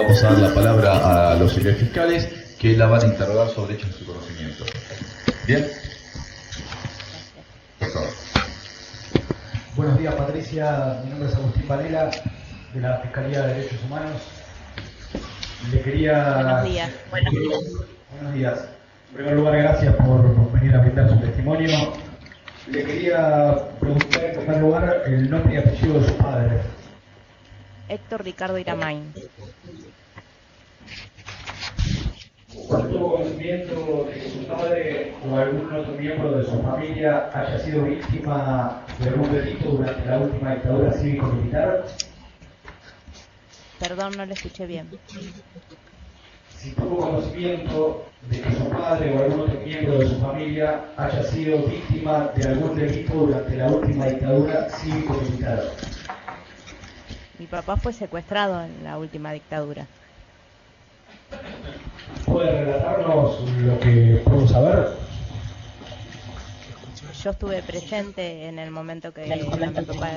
vamos a dar la palabra a los auxiliares fiscales que la van a interrogar sobre hechos en su conocimiento. ¿Bien? Por favor. Buenos días, Patricia. Mi nombre es Agustín Panela, de la Fiscalía de Derechos Humanos. Le quería... Buenos días. Buenos días. En primer lugar, gracias por venir a brindar su testimonio. Le quería preguntar en primer lugar el nombre y apellido de su padre. Héctor Ricardo Iramain. ¿Tuvo conocimiento de que su padre o algún otro miembro de su familia haya sido víctima de algún delito durante la última dictadura cívico-militar? Perdón, no le escuché bien. Si tuvo conocimiento de que su padre o algún otro miembro de su familia haya sido víctima de algún delito durante la última dictadura cívico-militar. Mi papá fue secuestrado en la última dictadura. ¿Puede relatarnos lo que pudo saber? Yo estuve presente en el momento que a mi papá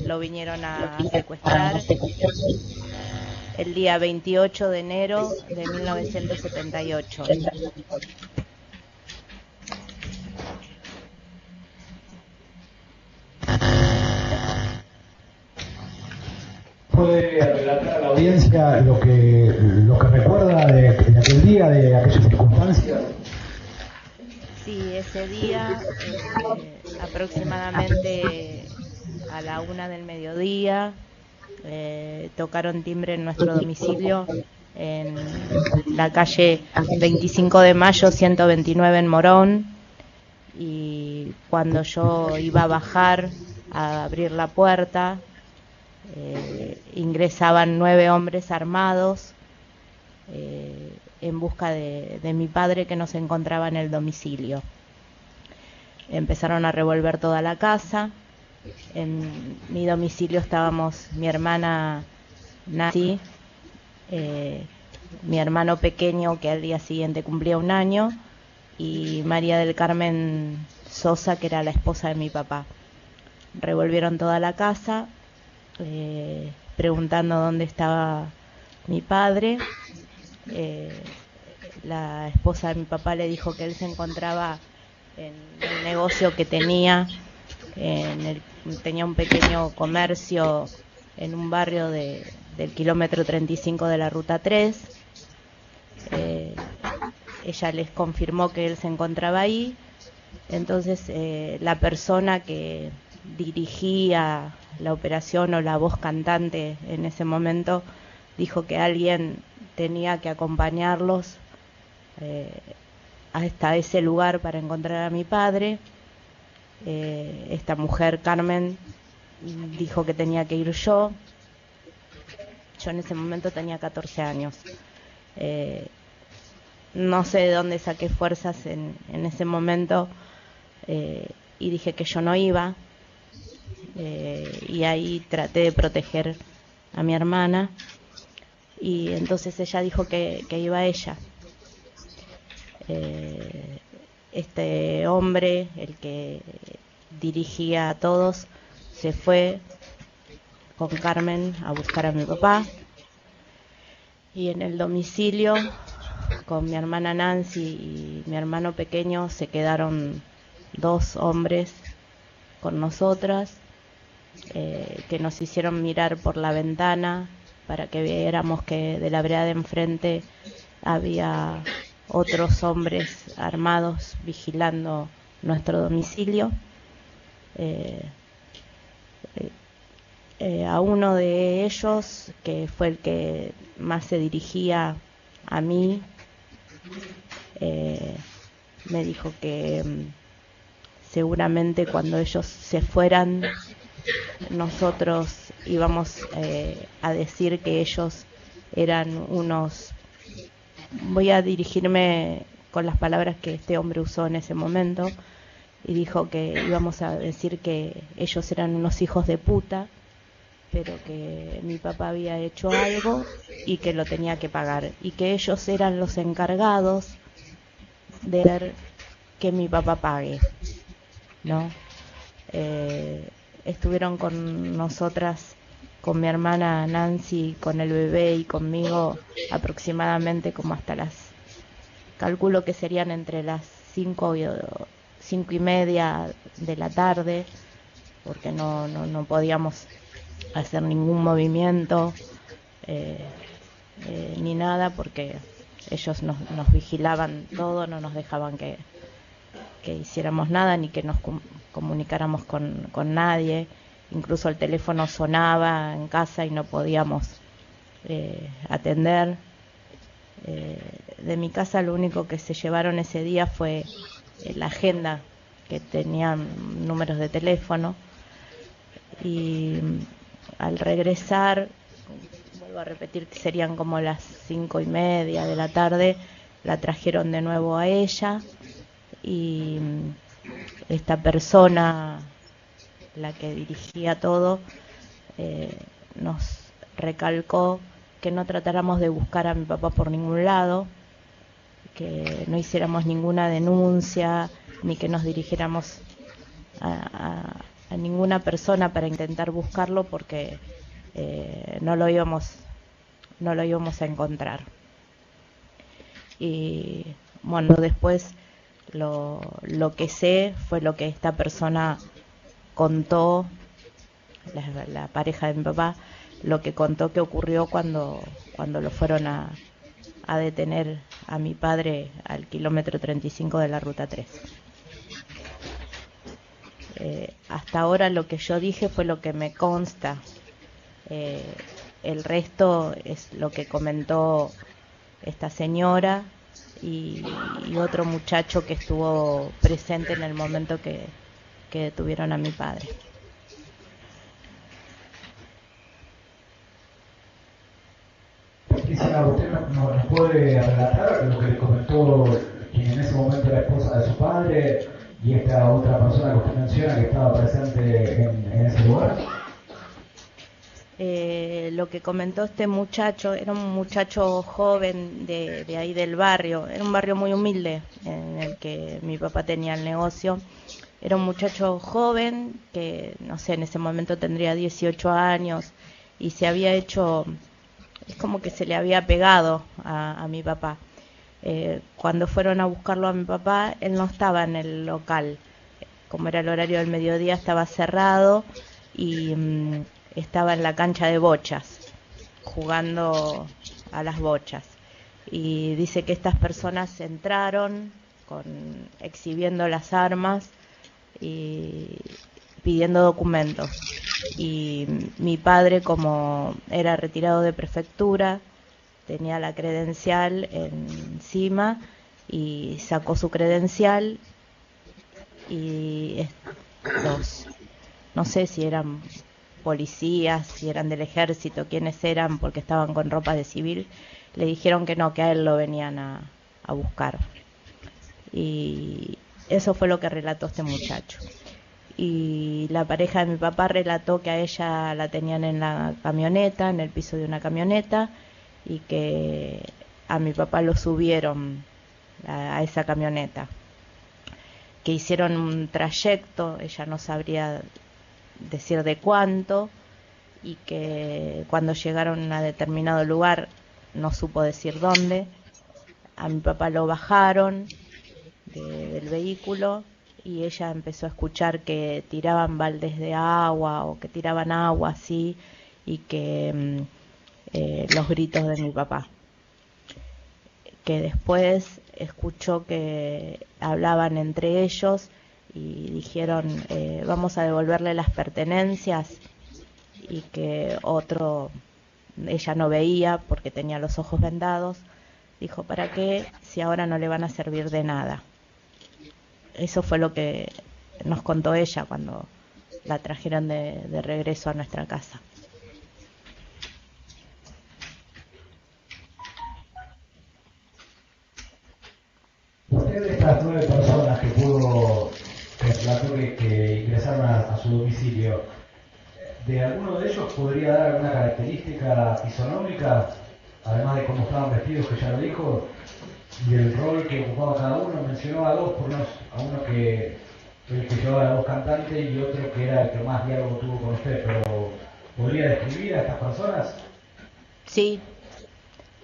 lo vinieron a secuestrar, el día 28 de enero de 1978. ¿Puede relatar a la audiencia lo que recuerda de aquel día, de aquellas circunstancias? Sí, ese día, aproximadamente a la 1 del mediodía, tocaron timbre en nuestro domicilio en la calle 25 de Mayo 129 en Morón, y cuando yo iba a bajar a abrir la puerta, ingresaban 9 hombres armados en busca de mi padre, que no se encontraba en el domicilio. Empezaron a revolver toda la casa. En mi domicilio estábamos mi hermana Nancy, mi hermano pequeño, que al día siguiente cumplía 1 año, y María del Carmen Sosa, que era la esposa de mi papá. Revolvieron toda la casa, preguntando dónde estaba mi padre. La esposa de mi papá le dijo que él se encontraba en el negocio que tenía, tenía un pequeño comercio en un barrio del kilómetro 35 de la ruta 3. Ella les confirmó que él se encontraba ahí. Entonces la persona que dirigía la operación, o la voz cantante en ese momento, dijo que alguien tenía que acompañarlos hasta ese lugar para encontrar a mi padre. Esta mujer, Carmen, dijo que tenía que ir yo. Yo en ese momento tenía 14 años. No sé de dónde saqué fuerzas en ese momento, y dije que yo no iba. Y ahí traté de proteger a mi hermana, y entonces ella dijo que iba ella. Este hombre, el que dirigía a todos, se fue con Carmen a buscar a mi papá, y en el domicilio, con mi hermana Nancy y mi hermano pequeño, se quedaron 2 hombres con nosotras, que nos hicieron mirar por la ventana para que viéramos que de la vereda de enfrente había otros hombres armados vigilando nuestro domicilio. A uno de ellos, que fue el que más se dirigía a mí, me dijo que seguramente cuando ellos se fueran, nosotros íbamos a decir que ellos eran unos... Voy a dirigirme con las palabras que este hombre usó en ese momento, y dijo que íbamos a decir que ellos eran unos hijos de puta, pero que mi papá había hecho algo y que lo tenía que pagar, y que ellos eran los encargados de ver que mi papá pague, ¿no? Estuvieron con nosotras con mi hermana Nancy, con el bebé y conmigo aproximadamente como hasta calculo que serían entre las 5:30 de la tarde, porque no podíamos hacer ningún movimiento ni nada, porque ellos nos vigilaban todo, no nos dejaban que hiciéramos nada ni que nos comunicáramos con nadie. Incluso el teléfono sonaba en casa y no podíamos atender. De mi casa lo único que se llevaron ese día fue la agenda, que tenían números de teléfono, y al regresar, vuelvo a repetir que serían como las 5:30 de la tarde, la trajeron de nuevo a ella, y esta persona, la que dirigía todo, nos recalcó que no tratáramos de buscar a mi papá por ningún lado, que no hiciéramos ninguna denuncia, ni que nos dirigiéramos a ninguna persona para intentar buscarlo, porque no lo íbamos a encontrar. Y bueno, después lo que sé fue lo que esta persona contó, la pareja de mi papá, lo que contó que ocurrió cuando lo fueron a detener a mi padre al kilómetro 35 de la ruta 3. Hasta ahora lo que yo dije fue lo que me consta. El resto es lo que comentó esta señora y otro muchacho que estuvo presente en el momento que detuvieron a mi padre. Patricia, ¿usted nos puede relatar lo que le comentó quien en ese momento era esposa de su padre y esta otra persona que usted menciona que estaba presente en ese lugar? Lo que comentó este muchacho, era un muchacho joven de ahí del barrio, era un barrio muy humilde en el que mi papá tenía el negocio. Era un muchacho joven que, no sé, en ese momento tendría 18 años y se había hecho, es como que se le había pegado a mi papá. Cuando fueron a buscarlo a mi papá, él no estaba en el local. Como era el horario del mediodía, estaba cerrado y estaba en la cancha de bochas, jugando a las bochas. Y dice que estas personas entraron exhibiendo las armas y pidiendo documentos. Y mi padre, como era retirado de prefectura, tenía la credencial encima y sacó su credencial y no sé si eran policías, si eran del ejército, quiénes eran, porque estaban con ropa de civil, le dijeron que no, que a él lo venían a buscar. Y eso fue lo que relató este muchacho. Y la pareja de mi papá relató que a ella la tenían en la camioneta, en el piso de una camioneta, y que a mi papá lo subieron a esa camioneta, que hicieron un trayecto, ella no sabría decir de cuánto, y que cuando llegaron a determinado lugar, no supo decir dónde, a mi papá lo bajaron del vehículo y ella empezó a escuchar que tiraban baldes de agua o que tiraban agua así, y que los gritos de mi papá, que después escuchó que hablaban entre ellos y dijeron vamos a devolverle las pertenencias, y que otro, ella no veía porque tenía los ojos vendados, dijo: ¿para qué si ahora no le van a servir de nada? Eso fue lo que nos contó ella cuando la trajeron de regreso a nuestra casa. Usted, de estas 9 personas que pudo, que relató que ingresaron a su domicilio, ¿de alguno de ellos podría dar alguna característica fisonómica, además de cómo estaban vestidos, que ya lo dijo, y el rol que ocupaba cada uno? Mencionó a dos, por unos, a uno que el que llevaba la voz cantante y otro que era el que más diálogo tuvo con usted, pero ¿Podría describir a estas personas? Sí,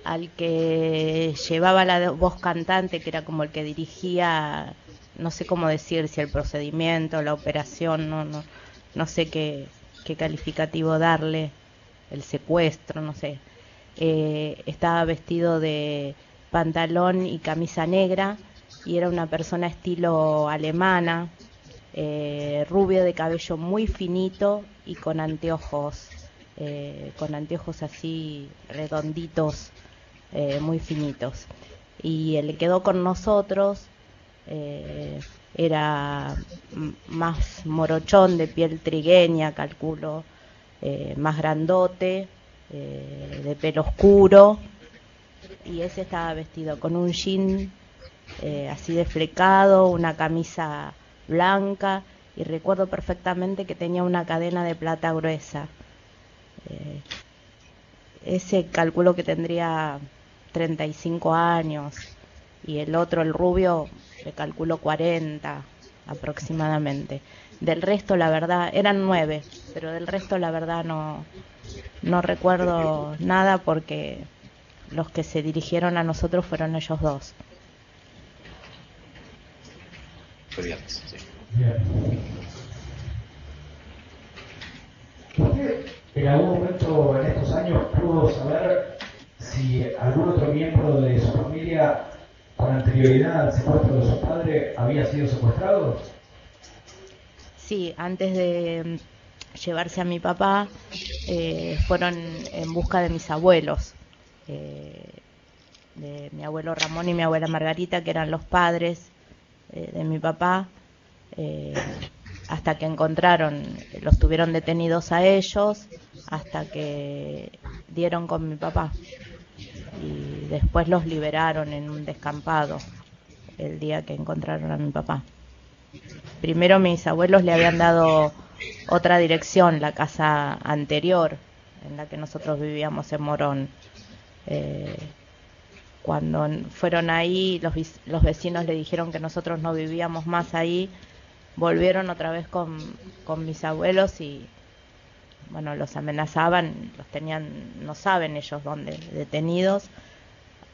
al que llevaba la voz cantante, que era como el que dirigía, no sé cómo decir, si el procedimiento, la operación, no sé qué calificativo darle, el secuestro, no sé. Estaba vestido de pantalón y camisa negra y era una persona estilo alemana, rubio, de cabello muy finito y con anteojos así redonditos, muy finitos. Y el que quedó con nosotros era más morochón, de piel trigueña, calculo, más grandote, de pelo oscuro, y ese estaba vestido con un jean así de flecado, una camisa blanca, y recuerdo perfectamente que tenía una cadena de plata gruesa. Eh, Ese calculo que tendría 35 años, y el otro, el rubio, le calculo 40 aproximadamente. Del resto, la verdad, eran 9, pero del resto, la verdad, no recuerdo nada, porque los que se dirigieron a nosotros fueron ellos dos. Fue viernes, sí. Bien. ¿Usted en algún momento en estos años pudo saber si algún otro miembro de su familia con anterioridad al secuestro de su padre había sido secuestrado? Sí, antes de llevarse a mi papá, fueron en busca de mis abuelos, eh, de mi abuelo Ramón y mi abuela Margarita, que eran los padres de mi papá, eh, hasta que encontraron, los tuvieron detenidos a ellos, hasta que dieron con mi papá. Y después los liberaron en un descampado el día que encontraron a mi papá. Primero mis abuelos le habían dado otra dirección, la casa anterior en la que nosotros vivíamos en Morón. Eh, Cuando fueron ahí, los vecinos le dijeron que nosotros no vivíamos más ahí, volvieron otra vez con mis abuelos y, bueno, los amenazaban, los tenían, no saben ellos dónde, detenidos,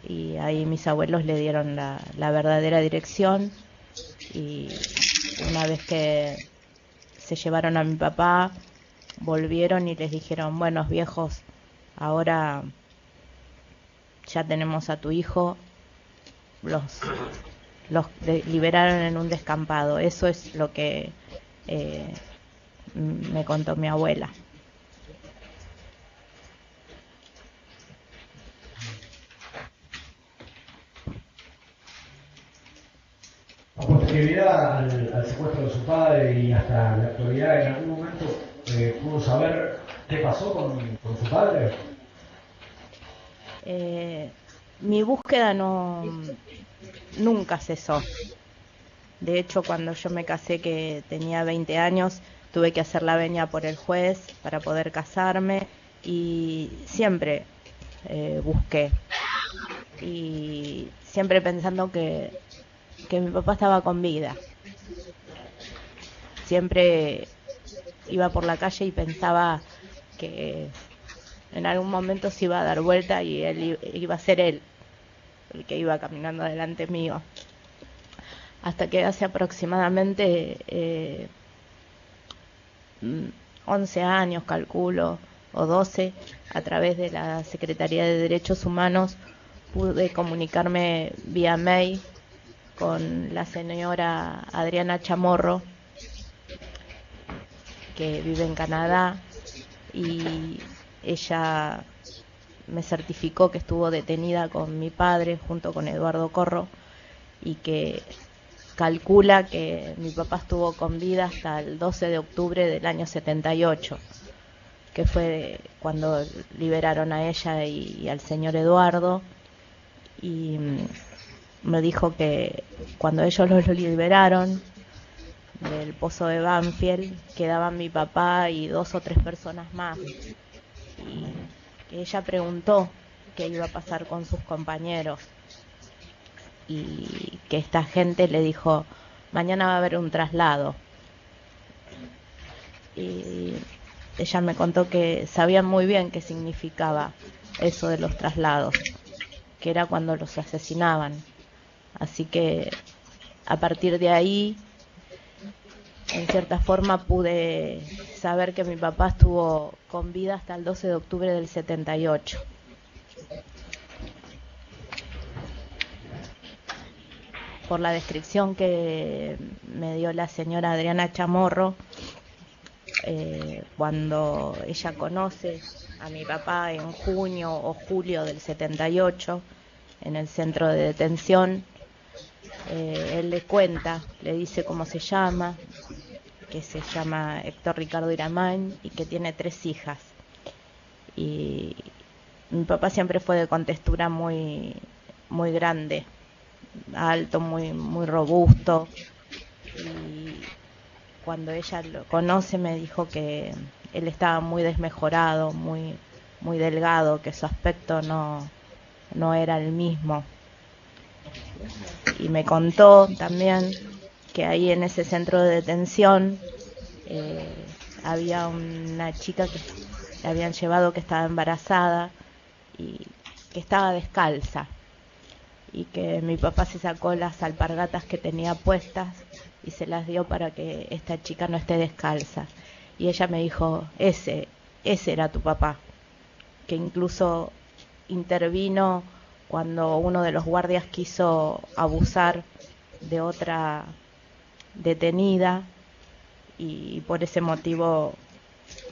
y ahí mis abuelos le dieron la verdadera dirección. Y una vez que se llevaron a mi papá, volvieron y les dijeron: buenos viejos, ahora ya tenemos a tu hijo. Los, los liberaron en un descampado. Eso es lo que eh, me contó mi abuela. A posterioridad al secuestro de su padre y hasta la actualidad, ¿en algún momento pudo saber qué pasó con su padre? Mi búsqueda nunca cesó. De hecho, cuando yo me casé, que tenía 20 años, tuve que hacer la venia por el juez para poder casarme, y siempre busqué, y siempre pensando que mi papá estaba con vida. Siempre iba por la calle y pensaba que en algún momento se iba a dar vuelta y él iba a ser él el que iba caminando delante mío. Hasta que hace aproximadamente 11 años, calculo, o 12, a través de la Secretaría de Derechos Humanos, pude comunicarme vía mail con la señora Adriana Chamorro, que vive en Canadá, y ella me certificó que estuvo detenida con mi padre junto con Eduardo Corro, y que calcula que mi papá estuvo con vida hasta el 12 de octubre del año 78, que fue cuando liberaron a ella y al señor Eduardo. Y me dijo que cuando ellos los liberaron del pozo de Banfield, quedaban mi papá y 2 o 3 personas más, y que ella preguntó qué iba a pasar con sus compañeros, y que esta gente le dijo: mañana va a haber un traslado. Y ella me contó que sabían muy bien qué significaba eso de los traslados, que era cuando los asesinaban. Así que a partir de ahí, en cierta forma, pude saber que mi papá estuvo con vida hasta el 12 de octubre del 78. Por la descripción que me dio la señora Adriana Chamorro, cuando ella conoce a mi papá en junio o julio del 78 en el centro de detención, él le cuenta, le dice cómo se llama, que se llama Héctor Ricardo Iramán y que tiene 3 hijas. Y mi papá siempre fue de contextura muy, muy grande, alto, muy, muy robusto. Y cuando ella lo conoce me dijo que él estaba muy desmejorado, muy, muy delgado, que su aspecto no era el mismo. Y me contó también que ahí en ese centro de detención había una chica que le habían llevado, que estaba embarazada y que estaba descalza, y que mi papá se sacó las alpargatas que tenía puestas y se las dio para que esta chica no esté descalza. Y ella me dijo, ese era tu papá, que incluso intervino cuando uno de los guardias quiso abusar de otra detenida, y por ese motivo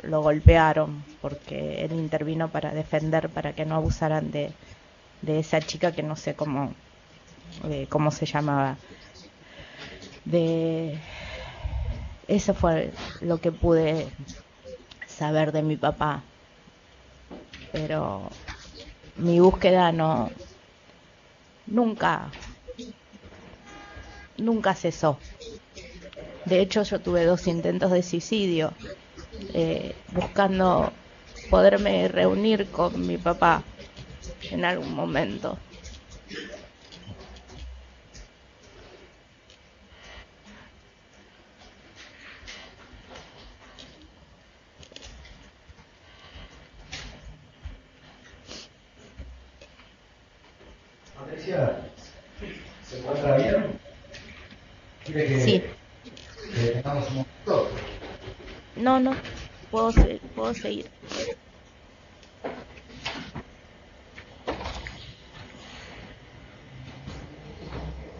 lo golpearon, porque él intervino para defender, para que no abusaran de esa chica, que no sé cómo se llamaba. Eso fue lo que pude saber de mi papá, pero mi búsqueda nunca cesó. De hecho, yo tuve 2 intentos de suicidio, buscando poderme reunir con mi papá en algún momento. Patricia, ¿se encuentra bien? ¿Quiere Sí. que tengamos un momento? No, puedo seguir.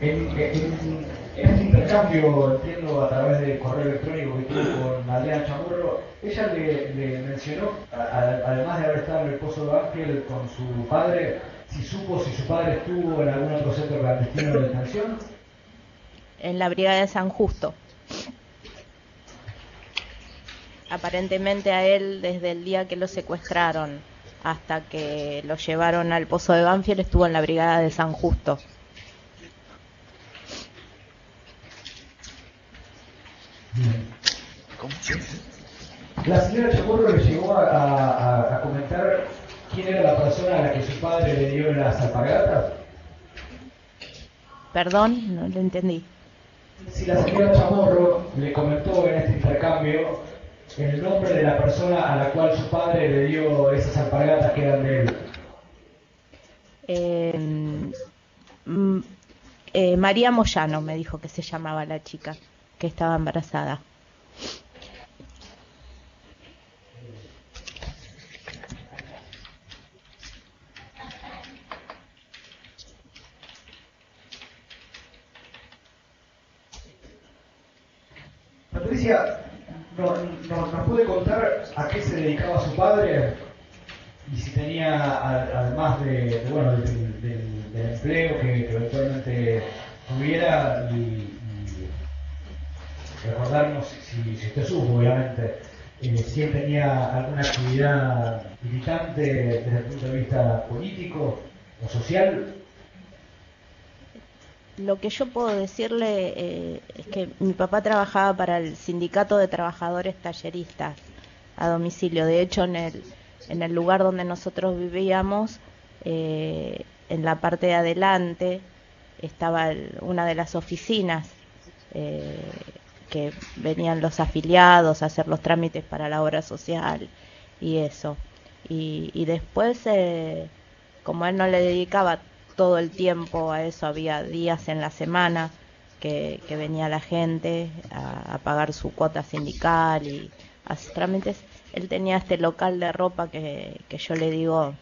En este intercambio, entiendo, a través del correo electrónico que tuvo con Adriana Chamorro, ella le mencionó, además de haber estado en el Pozo de Banfield con su padre, si supo si su padre estuvo en algún otro centro clandestino de detención. En la brigada de San Justo. Aparentemente a él, desde el día que lo secuestraron hasta que lo llevaron al Pozo de Banfield, estuvo en la brigada de San Justo. La señora Chamorro le llegó a comentar quién era la persona a la que su padre le dio las alpargatas. Perdón, no lo entendí. Si la señora Chamorro le comentó en este intercambio el nombre de la persona a la cual su padre le dio esas alpargatas que eran de él. María Moyano me dijo que se llamaba la chica, que estaba embarazada. Patricia, ¿nos puede contar a qué se dedicaba su padre? Y si tenía, además del empleo que eventualmente tuviera, y recordarnos, si usted supo, obviamente, si él tenía alguna actividad militante desde el punto de vista político o social. Lo que yo puedo decirle es que mi papá trabajaba para el Sindicato de Trabajadores Talleristas a domicilio. De hecho, en el lugar donde nosotros vivíamos, en la parte de adelante, estaba una de las oficinas que venían los afiliados a hacer los trámites para la obra social y eso. Y después, como él no le dedicaba todo el tiempo a eso, había días en la semana que venía la gente a pagar su cuota sindical y a hacer trámites. Él tenía este local de ropa que yo le digo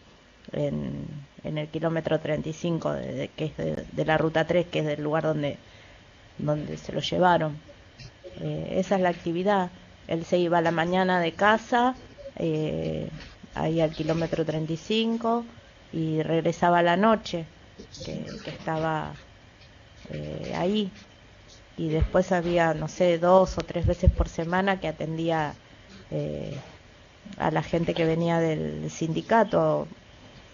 en el kilómetro 35, que es de la ruta 3, que es del lugar donde se lo llevaron. Esa es la actividad. Él se iba a la mañana de casa, ahí al kilómetro 35, y regresaba a la noche, que estaba ahí. Y después había, no sé, 2 o 3 veces por semana que atendía a la gente que venía del sindicato,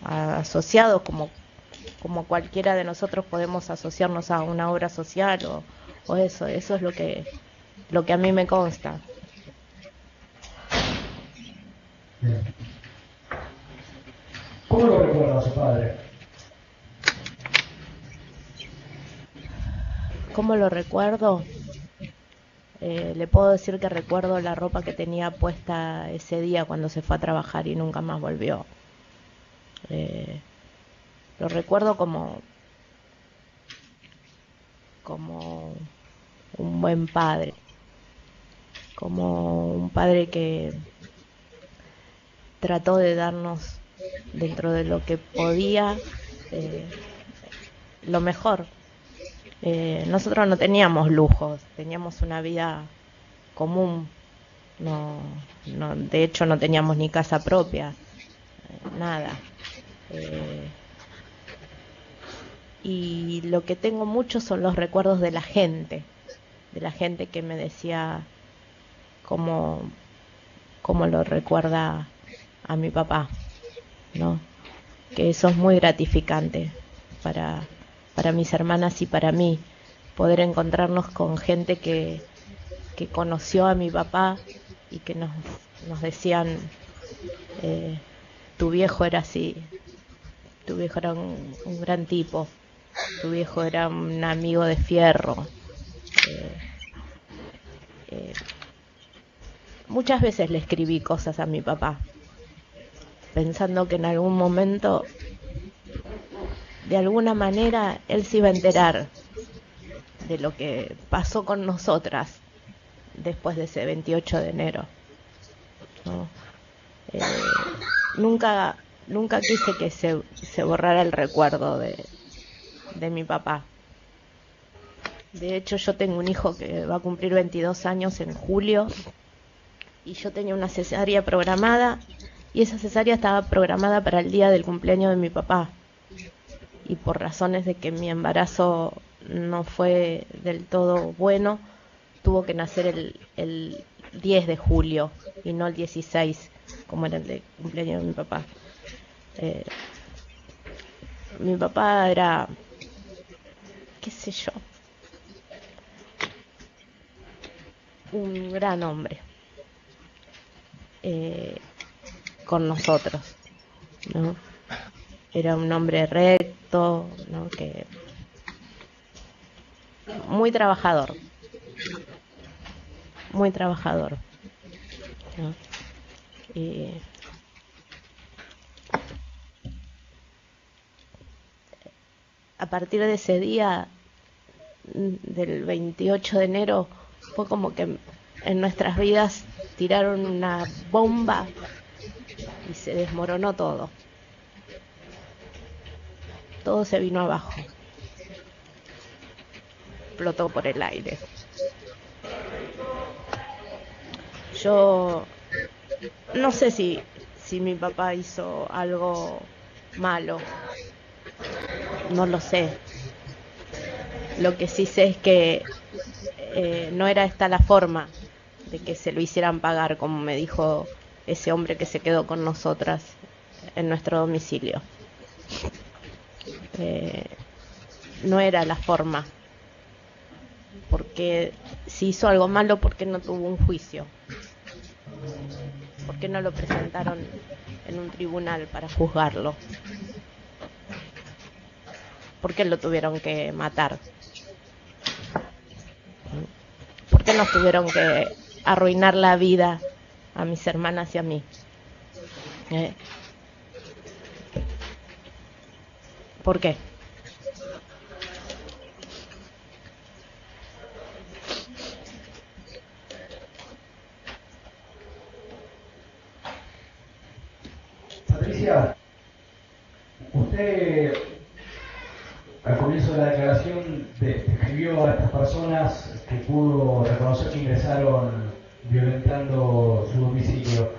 a asociados, como cualquiera de nosotros podemos asociarnos a una obra social o eso es lo que a mí me consta. Bien. ¿Cómo lo recuerda a su padre? ¿Cómo lo recuerdo? Le puedo decir que recuerdo la ropa que tenía puesta ese día cuando se fue a trabajar y nunca más volvió. Lo recuerdo como un buen padre, como un padre que trató de darnos, dentro de lo que podía, lo mejor. Nosotros no teníamos lujos, teníamos una vida común, de hecho no teníamos ni casa propia, nada. Y lo que tengo mucho son los recuerdos de la gente que me decía cómo lo recuerda a mi papá, ¿no? Que eso es muy gratificante para mis hermanas y para mí, poder encontrarnos con gente que conoció a mi papá y que nos decían, tu viejo era así, tu viejo era un gran tipo, tu viejo era un amigo de fierro. Muchas veces le escribí cosas a mi papá, pensando que en algún momento, de alguna manera, él se iba a enterar de lo que pasó con nosotras después de ese 28 de enero, ¿no? Nunca quise que se borrara el recuerdo de mi papá. De hecho, yo tengo un hijo que va a cumplir 22 años en julio, y yo tenía una cesárea programada, y esa cesárea estaba programada para el día del cumpleaños de mi papá. Y por razones de que mi embarazo no fue del todo bueno, tuvo que nacer el 10 de julio y no el 16, como era el de cumpleaños de mi papá. Mi papá era, qué sé yo, un gran hombre con nosotros, ¿no? Era un hombre recto, ¿no? Que muy trabajador, ¿no? Y a partir de ese día, del 28 de enero, fue como que en nuestras vidas tiraron una bomba y se desmoronó todo. Todo se vino abajo. Explotó por el aire. Yo no sé si mi papá hizo algo malo. No lo sé. Lo que sí sé es que no era esta la forma de que se lo hicieran pagar, como me dijo ese hombre que se quedó con nosotras en nuestro domicilio. No era la forma, porque si hizo algo malo, ¿por qué no tuvo un juicio? ¿Por qué no lo presentaron en un tribunal para juzgarlo? ¿Por qué lo tuvieron que matar? ¿Por qué nos tuvieron que arruinar la vida a mis hermanas y a mí? ¿Por qué? Patricia, usted al comienzo de la declaración describió a estas personas que pudo reconocer que ingresaron violentando su domicilio.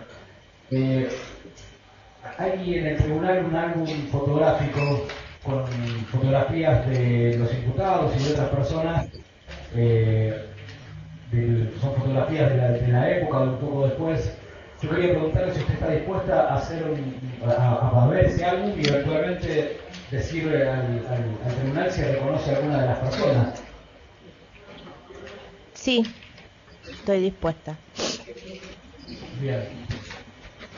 Hay en el tribunal un álbum fotográfico con fotografías de los imputados y de otras personas. Son fotografías de la época, de un poco después. Yo quería preguntarle si usted está dispuesta a hacer a ver ese álbum y eventualmente decirle al tribunal si reconoce a alguna de las personas. Sí, estoy dispuesta. Bien.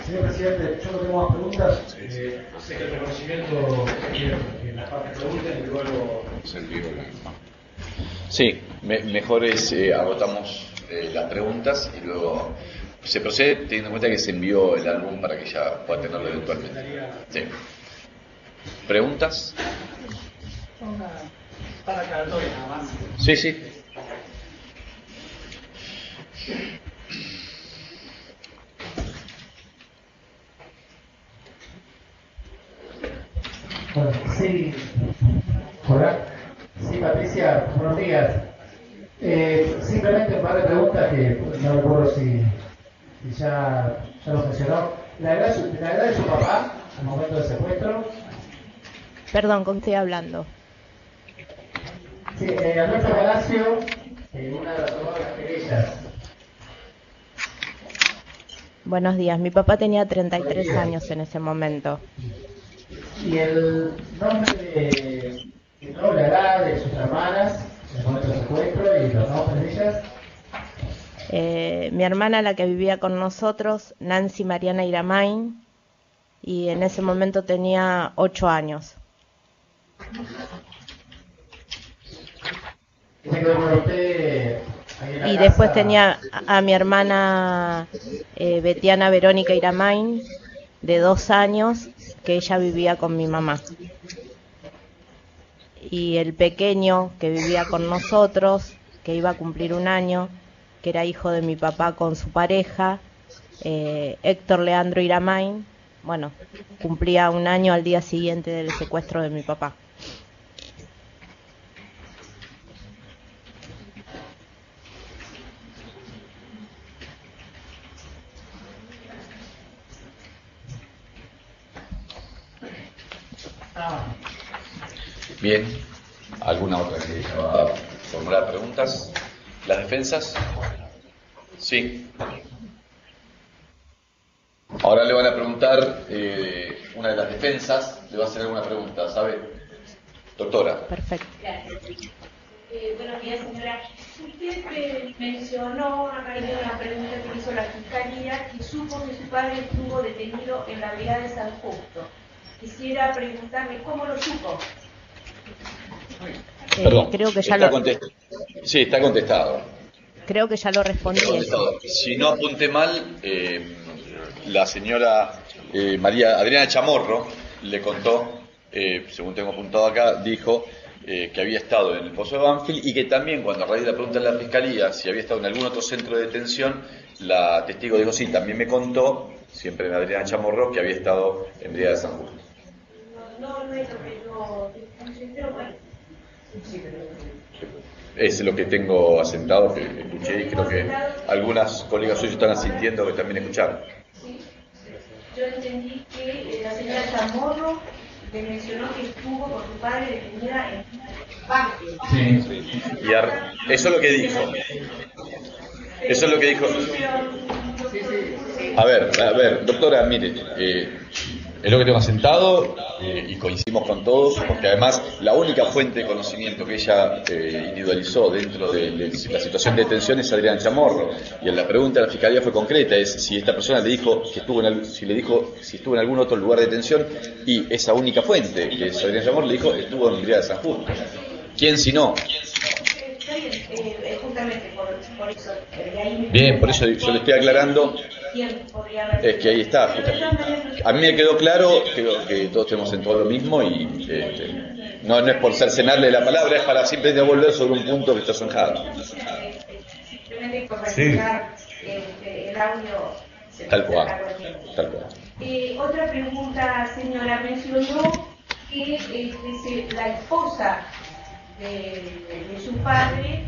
Señor presidente, yo no tengo más preguntas. Sé que el reconocimiento en las partes pregunten y luego... Sí, mejor es agotamos las preguntas y luego se procede teniendo en cuenta que se envió el álbum para que ya pueda tenerlo eventualmente. Sí. ¿Preguntas? Para aclaratoria nada más. Sí, sí. Bueno, sí. Hola. Sí, Patricia, buenos días. Simplemente un par de preguntas que no recuerdo si ya lo mencionó. La edad de su papá al momento del secuestro. Perdón, ¿con qué estoy hablando? Sí, Alberto Palacio, una de las autoras querellas. Buenos días, mi papá tenía 33 años en ese momento. Y el nombre la edad de sus hermanas, el momento del secuestro y los nombres de ellas. Mi hermana, la que vivía con nosotros, Nancy Mariana Iramain, y en ese momento tenía 8 años. Y después tenía a mi hermana Betiana Verónica Iramain, de 2 años, que ella vivía con mi mamá. Y el pequeño que vivía con nosotros, que iba a cumplir 1 año, que era hijo de mi papá con su pareja, Héctor Leandro Iramain, bueno, cumplía 1 año al día siguiente del secuestro de mi papá. Bien. ¿Alguna otra que desea formular preguntas? ¿Las defensas? Sí. Ahora le van a preguntar, una de las defensas le va a hacer alguna pregunta, ¿sabe? Doctora. Perfecto. Gracias. Buenos días, señora. Usted mencionó, a raíz de una pregunta que hizo la Fiscalía, que supo que su padre estuvo detenido en la brigada de San Justo. Quisiera preguntarle cómo lo supo. Perdón, creo que ya Sí, está contestado. Creo que ya lo respondí. Si no apunté mal, la señora María Adriana Chamorro le contó, según tengo apuntado acá, dijo que había estado en el Pozo de Banfield y que también cuando a raíz de la pregunta de la Fiscalía si había estado en algún otro centro de detención, la testigo dijo sí, también me contó, siempre en Adriana Chamorro, que había estado en Brigada de San Justo. No es lo que yo pero bueno. Es lo que tengo asentado, que escuché y creo que algunas colegas suyos están asintiendo que también escucharon. Sí. Yo entendí que la señora Chamorro le mencionó que estuvo con su padre detenida en Banfield. Sí. Y eso es lo que dijo. Eso es lo que dijo. A ver, doctora, mire, es lo que tengo asentado y coincidimos con todos, porque además la única fuente de conocimiento que ella individualizó dentro de la situación de detención es Adrián Chamorro, y en la pregunta de la Fiscalía fue concreta, es si esta persona le dijo que estuvo si estuvo en algún otro lugar de detención, y esa única fuente, que es Adrián Chamorro, le dijo estuvo en Brigada de San Justo. ¿Quién si no? Está bien, justamente por por eso, de ahí Bien, por eso yo le estoy aclarando. ¿Quién podría haber? Es que ahí está. A mí me quedó claro que todos tenemos en todo lo mismo y no es por cercenarle la palabra, es para siempre devolver sobre un punto que está zanjado. Simplemente corregir el audio. Tal cual. Tal cual. Otra pregunta, señora, mencionó que la esposa de su padre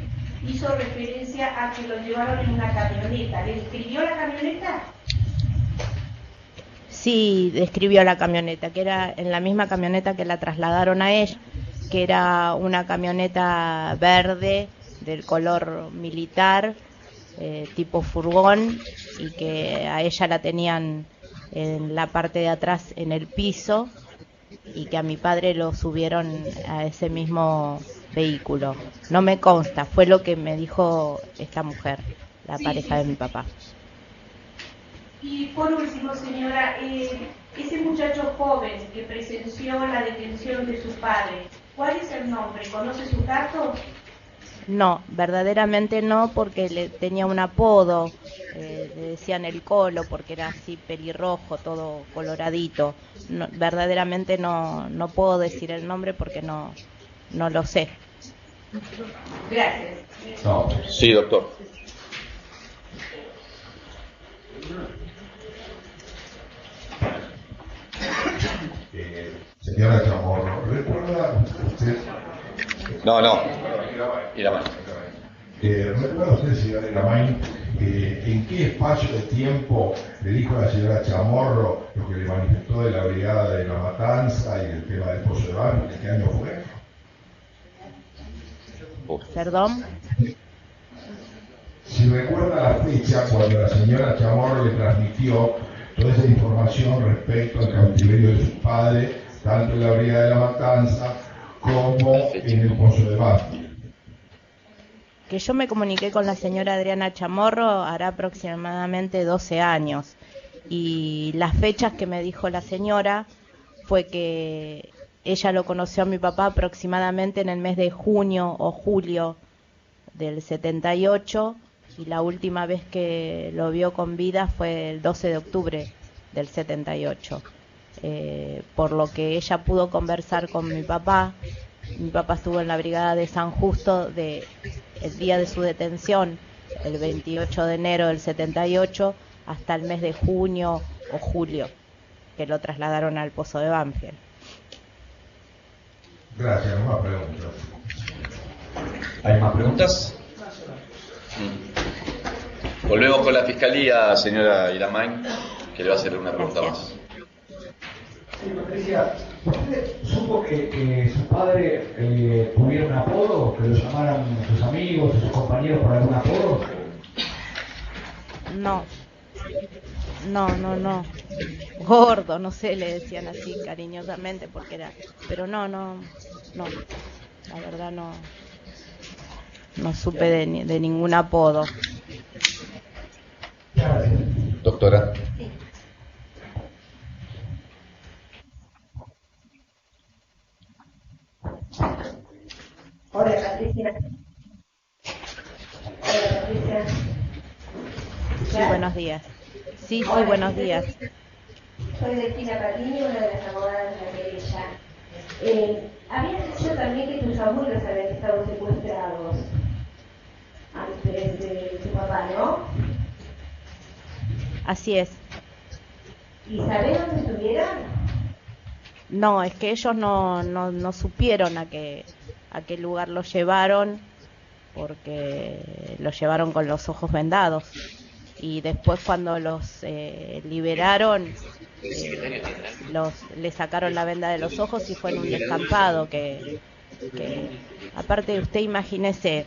hizo referencia a que lo llevaron en una camioneta. ¿Le describió la camioneta? Sí, describió la camioneta, que era en la misma camioneta que la trasladaron a ella, que era una camioneta verde del color militar, tipo furgón, y que a ella la tenían en la parte de atrás en el piso, y que a mi padre lo subieron a ese mismo vehículo. No me consta, fue lo que me dijo esta mujer, la pareja de mi papá. Y por último, señora, ese muchacho joven que presenció la detención de su padre, ¿cuál es el nombre? ¿Conoce sus datos? No, verdaderamente no, porque le tenía un apodo, le decían el Colo, porque era así pelirrojo, todo coloradito. No, verdaderamente no puedo decir el nombre porque no lo sé. Gracias. No. Sí, doctor. Señora Chamorro, ¿recuerda usted? No. Iramain. ¿Recuerda usted, señora Iramain, en qué espacio de tiempo le dijo a la señora Chamorro lo que le manifestó de la brigada de la matanza y el tema del Pozo de Bar? ¿En qué año fue? ¿Perdón? Si recuerda la fecha cuando la señora Chamorro le transmitió toda esa información respecto al cautiverio de su padre, tanto en la brigada de la matanza como en el Pozo de Bar. Que yo me comuniqué con la señora Adriana Chamorro hará aproximadamente 12 años, y las fechas que me dijo la señora fue que ella lo conoció a mi papá aproximadamente en el mes de junio o julio del 78, y la última vez que lo vio con vida fue el 12 de octubre del 78. Por lo que ella pudo conversar con mi papá estuvo en la brigada de San Justo el día de su detención, el 28 de enero del 78, hasta el mes de junio o julio, que lo trasladaron al Pozo de Banfield. Gracias, no más preguntas. ¿Hay más preguntas? Volvemos con la fiscalía, señora Iramain, que le va a hacer una pregunta más. Sí, Patricia, ¿usted supo que su padre tuviera un apodo, que lo llamaran sus amigos o sus compañeros por algún apodo? No. Gordo, no sé, le decían así cariñosamente porque era, pero no. La verdad no supe de ningún apodo. Doctora. Hola, Patricia. Sí, buenos días. Sí, buenos días. Soy Delfina Patiño, una de las abogadas de la querella. Habías dicho también que tus abuelos habían estado secuestrados antes de tu papá, ¿no? Así es. ¿Y sabés dónde estuvieron? No, es que ellos no supieron a qué lugar los llevaron, porque los llevaron con los ojos vendados. Y después cuando los liberaron, le sacaron la venda de los ojos y fue en un descampado que aparte usted imagínese,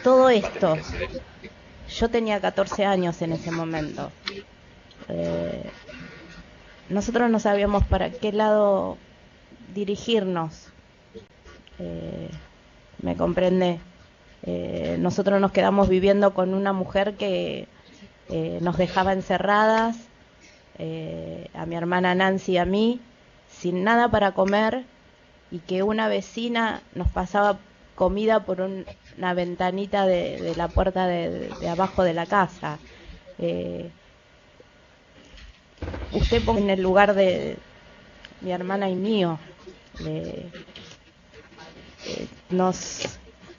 todo esto, yo tenía 14 años en ese momento, nosotros no sabíamos para qué lado dirigirnos, ¿me comprende? Nosotros nos quedamos viviendo con una mujer que nos dejaba encerradas, a mi hermana Nancy y a mí, sin nada para comer, y que una vecina nos pasaba comida por una ventanita de la puerta de abajo de la casa. Usted pone en el lugar de mi hermana y mío.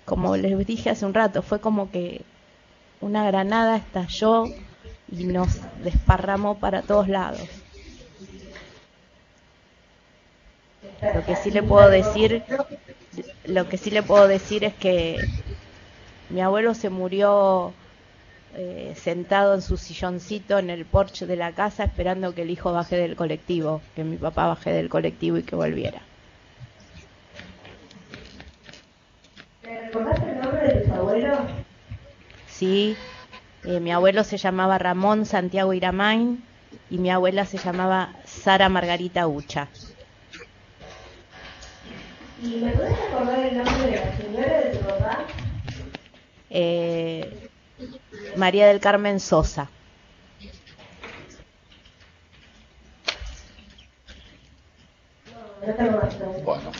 Como les dije hace un rato, fue como que una granada estalló y nos desparramó para todos lados. Lo que sí le puedo decir es que mi abuelo se murió sentado en su silloncito en el porche de la casa esperando que el hijo baje del colectivo, que mi papá baje del colectivo y que volviera. ¿Te recordaste el nombre de tus abuelos? Sí, mi abuelo se llamaba Ramón Santiago Iramain y mi abuela se llamaba Sara Margarita Ucha. ¿Y me puedes recordar el nombre de la señora de tu papá? María del Carmen Sosa. No te acuerdas. Bueno.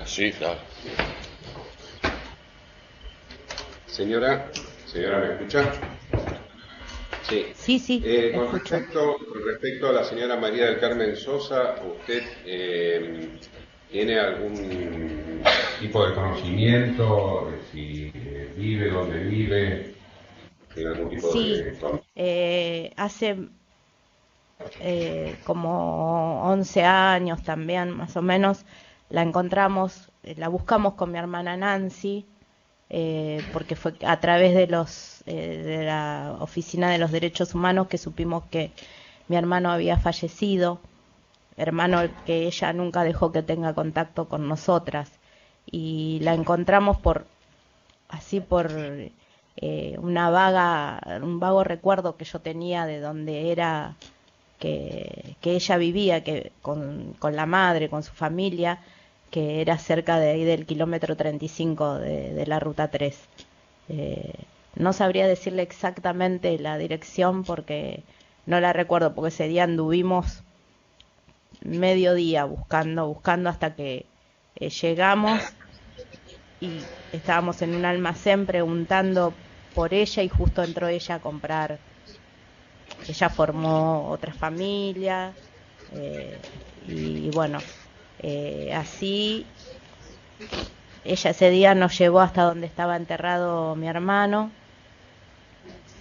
Sí, claro. Señora, ¿me escucha? Sí. Sí, Con respecto a la señora María del Carmen Sosa, ¿usted tiene algún tipo de conocimiento de si vive, dónde vive? ¿Tiene algún tipo de... Hace como 11 años también, más o menos, la encontramos, la buscamos con mi hermana Nancy, porque fue a través de de la Oficina de los Derechos Humanos que supimos que mi hermano había fallecido, hermano que ella nunca dejó que tenga contacto con nosotras, y la encontramos por un vago recuerdo que yo tenía de donde era que ella vivía, que con la madre, con su familia, que era cerca de ahí del kilómetro 35 de la ruta 3. No sabría decirle exactamente la dirección porque no la recuerdo, porque ese día anduvimos medio día buscando hasta que llegamos y estábamos en un almacén preguntando por ella y justo entró ella a comprar. Ella formó otra familia y bueno, así ella ese día nos llevó hasta donde estaba enterrado mi hermano,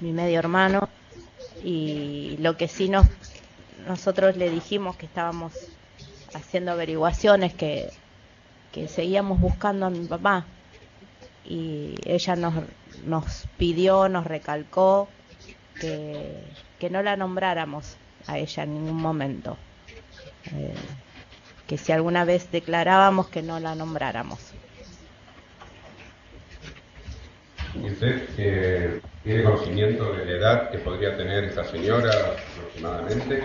mi medio hermano, y lo que sí nosotros le dijimos que estábamos haciendo averiguaciones, que seguíamos buscando a mi papá, y ella nos pidió, nos recalcó que no la nombráramos a ella en ningún momento, que si alguna vez declarábamos que no la nombráramos. ¿Y usted tiene conocimiento de la edad que podría tener esta señora aproximadamente?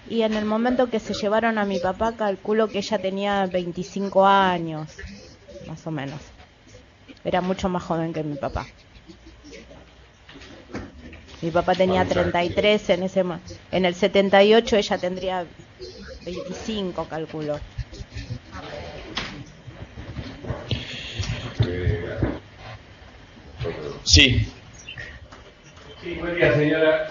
Y en el momento que se llevaron a mi papá, calculo que ella tenía 25 años, más o menos. Era mucho más joven que mi papá. Mi papá tenía 33 en el 78, ella tendría 25, calculo. Sí. Sí, buen día, señora.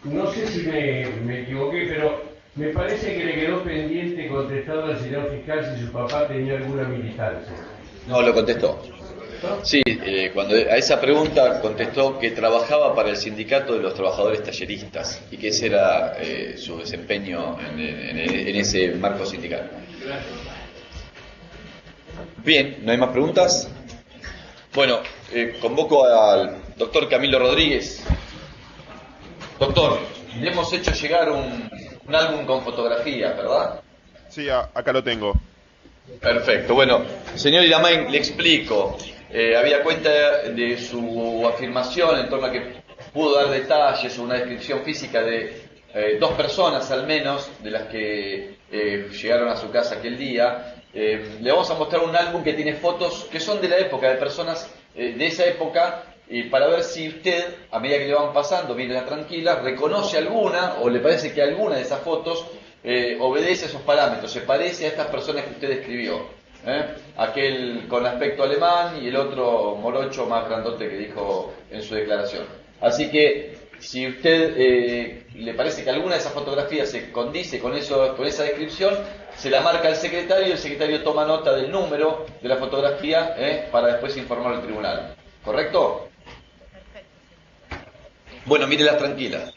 No sé si me equivoqué, pero me parece que le quedó pendiente contestar al señor fiscal si su papá tenía alguna militancia. No, lo contestó. Sí, cuando a esa pregunta contestó que trabajaba para el sindicato de los trabajadores talleristas y que ese era su desempeño en ese marco sindical. Bien, ¿no hay más preguntas? Bueno, convoco al doctor Camilo Rodríguez. Doctor, le hemos hecho llegar un álbum con fotografías, ¿verdad? Sí, acá lo tengo. Perfecto. Bueno, señor Iramain, le explico. Había cuenta de su afirmación en torno a que pudo dar detalles o una descripción física de dos personas al menos, de las que llegaron a su casa aquel día. Le vamos a mostrar un álbum que tiene fotos que son de la época, de personas de esa época para ver si usted, a medida que le van pasando, mírela tranquila, reconoce alguna o le parece que alguna de esas fotos obedece a esos parámetros, se parece a estas personas que usted describió. Aquel con aspecto alemán y el otro morocho más grandote que dijo en su declaración. Así que si usted le parece que alguna de esas fotografías se condice con esa descripción, se la marca al secretario y el secretario toma nota del número de la fotografía para después informarlo al tribunal. ¿Correcto? Bueno, mírelas tranquilas.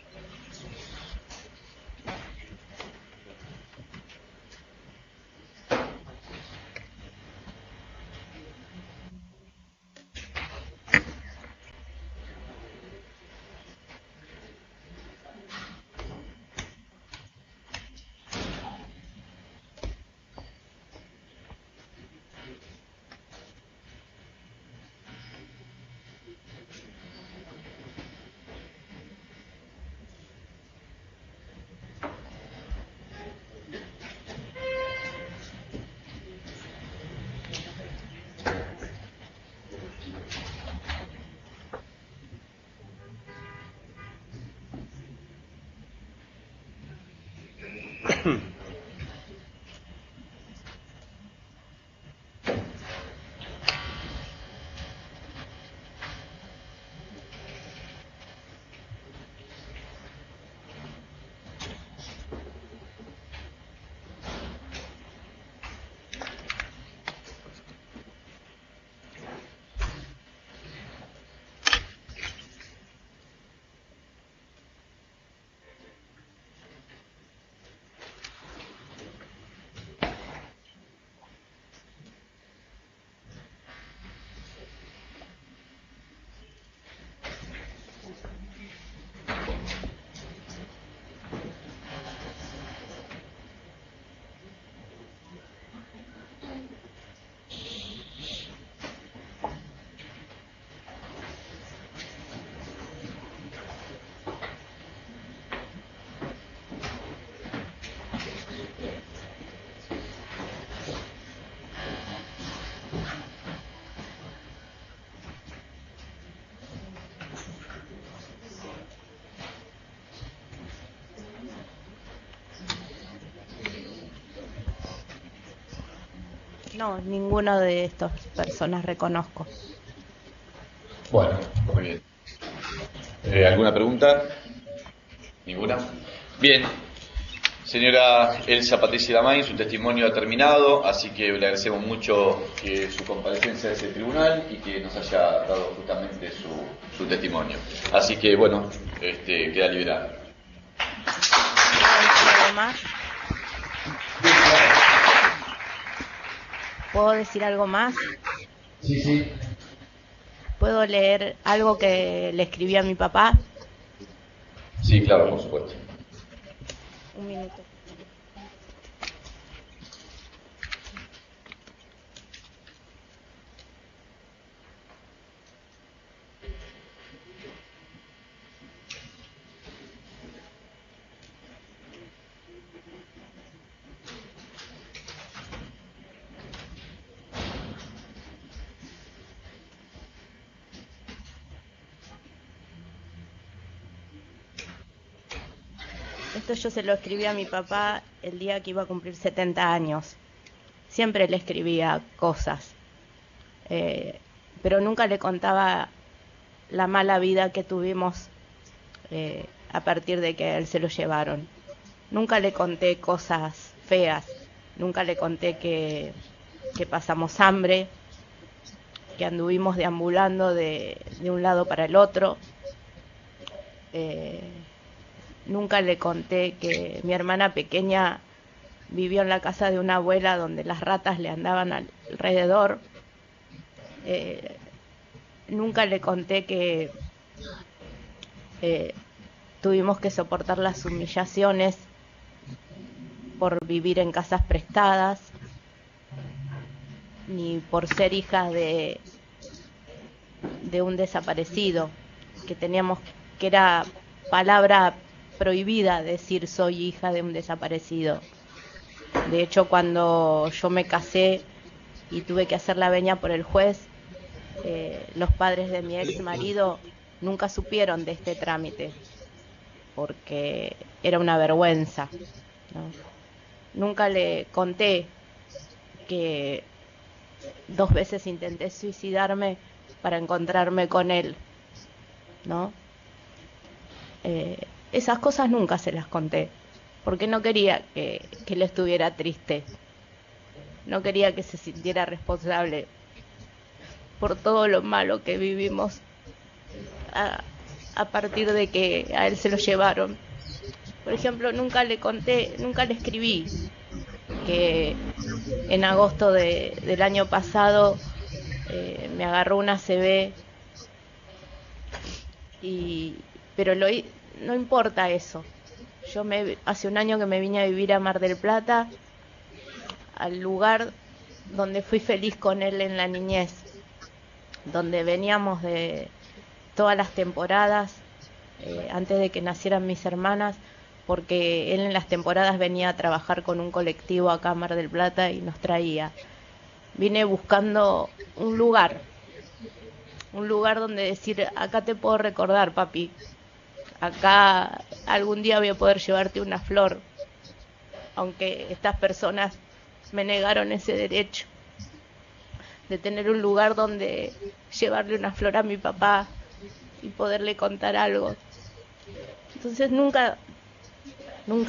No, ninguno de estas personas reconozco. Bueno, muy bien. ¿Alguna pregunta? ¿Ninguna? Bien. Señora Elsa Patricia Lamain, su testimonio ha terminado, así que le agradecemos mucho que su comparecencia a ese tribunal y que nos haya dado justamente su testimonio. Así que, bueno, queda liberada. ¿Puedo decir algo más? Sí, sí. ¿Puedo leer algo que le escribí a mi papá? Sí, claro, por supuesto. Un minuto. Esto yo se lo escribí a mi papá el día que iba a cumplir 70 años. Siempre le escribía cosas, pero nunca le contaba la mala vida que tuvimos a partir de que a él se lo llevaron. Nunca le conté cosas feas, nunca le conté que pasamos hambre, que anduvimos deambulando de un lado para el otro. Nunca le conté que mi hermana pequeña vivió en la casa de una abuela donde las ratas le andaban alrededor. Nunca le conté que tuvimos que soportar las humillaciones por vivir en casas prestadas, ni por ser hija de un desaparecido, que era palabra prohibida decir soy hija de un desaparecido. De hecho, cuando yo me casé y tuve que hacer la veña por el juez, los padres de mi ex marido nunca supieron de este trámite, porque era una vergüenza, ¿no? Nunca le conté que 2 veces intenté suicidarme para encontrarme con él, ¿no? Esas cosas nunca se las conté, porque no quería que él estuviera triste, no quería que se sintiera responsable por todo lo malo que vivimos a partir de que a él se lo llevaron. Por ejemplo, nunca le conté, nunca le escribí que en agosto del año pasado me agarró una ACV, pero no importa eso. Hace un año que me vine a vivir a Mar del Plata, al lugar donde fui feliz con él en la niñez, donde veníamos de todas las temporadas, antes de que nacieran mis hermanas, porque él en las temporadas venía a trabajar con un colectivo acá a Mar del Plata y nos traía. Vine buscando un lugar donde decir, acá te puedo recordar, papi, acá algún día voy a poder llevarte una flor, aunque estas personas me negaron ese derecho de tener un lugar donde llevarle una flor a mi papá y poderle contar algo. Entonces nunca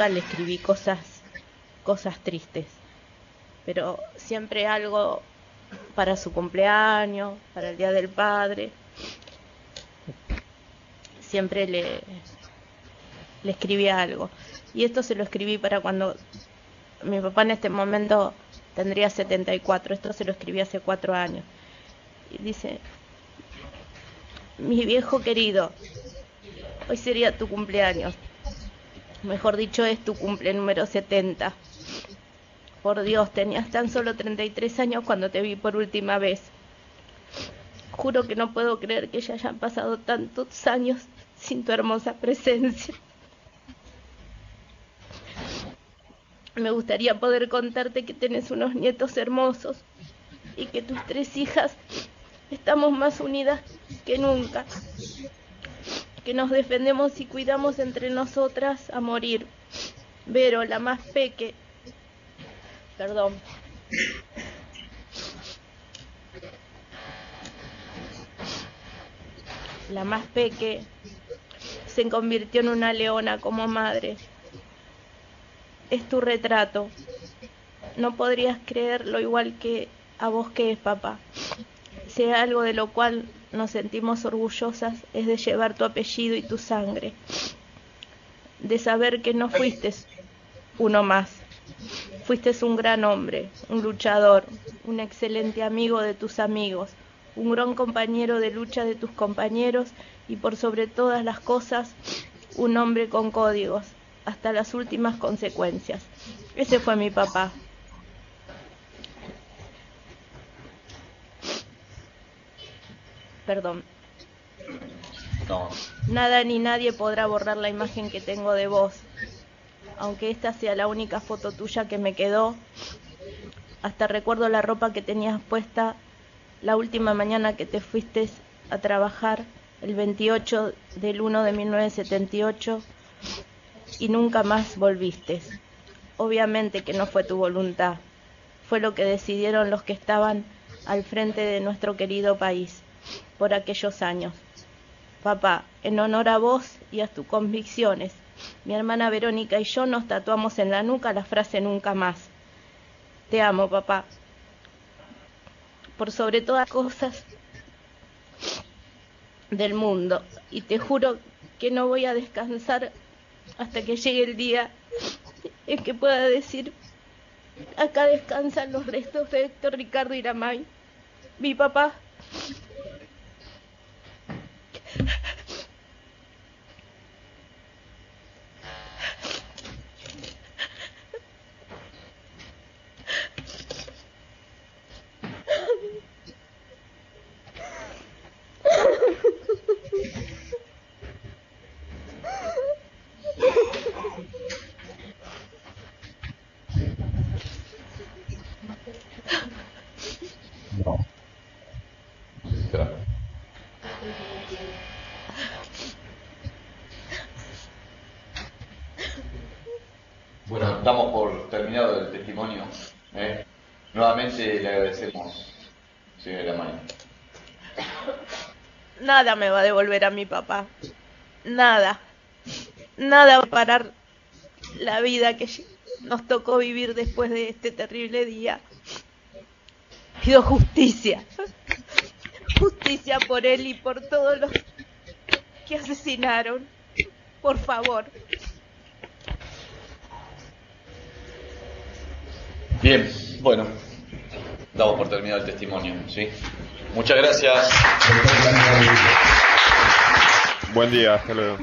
le escribí cosas tristes, pero siempre algo para su cumpleaños, para el Día del Padre. Siempre le escribía algo. Y esto se lo escribí para cuando mi papá en este momento tendría 74. Esto se lo escribí hace 4 años. Y dice: mi viejo querido, hoy sería tu cumpleaños. Mejor dicho, es tu cumple número 70. Por Dios, tenías tan solo 33 años cuando te vi por última vez. Juro que no puedo creer que ya hayan pasado tantos años sin tu hermosa presencia. Me gustaría poder contarte que tenés unos nietos hermosos y que tus 3 hijas estamos más unidas que nunca, que nos defendemos y cuidamos entre nosotras a morir. Vero, la más peque, la más peque se convirtió en una leona como madre. Es tu retrato. No podrías creer lo igual que a vos que es papá. Si hay algo de lo cual nos sentimos orgullosas es de llevar tu apellido y tu sangre, de saber que no fuiste uno más. Fuiste un gran hombre, un luchador, un excelente amigo de tus amigos, un gran compañero de lucha de tus compañeros y por sobre todas las cosas, un hombre con códigos, hasta las últimas consecuencias. Ese fue mi papá. Perdón. No. Nada ni nadie podrá borrar la imagen que tengo de vos. Aunque esta sea la única foto tuya que me quedó, hasta recuerdo la ropa que tenías puesta la última mañana que te fuiste a trabajar, el 28 del 1 de 1978, y nunca más volviste. Obviamente que no fue tu voluntad, fue lo que decidieron los que estaban al frente de nuestro querido país por aquellos años. Papá, en honor a vos y a tus convicciones, mi hermana Verónica y yo nos tatuamos en la nuca la frase nunca más. Te amo, papá. Por sobre todas cosas del mundo. Y te juro que no voy a descansar hasta que llegue el día en que pueda decir: acá descansan los restos de Héctor Ricardo Iramay, mi papá. No. Espera. Bueno, damos por terminado el testimonio. Nuevamente le agradecemos, señora May. Nada me va a devolver a mi papá. Nada. Nada va a parar la vida que nos tocó vivir después de este terrible día. Pido justicia. Justicia por él y por todos los que asesinaron. Por favor. Bien, bueno, damos por terminado el testimonio, ¿sí? Muchas gracias. Buen día, hasta luego.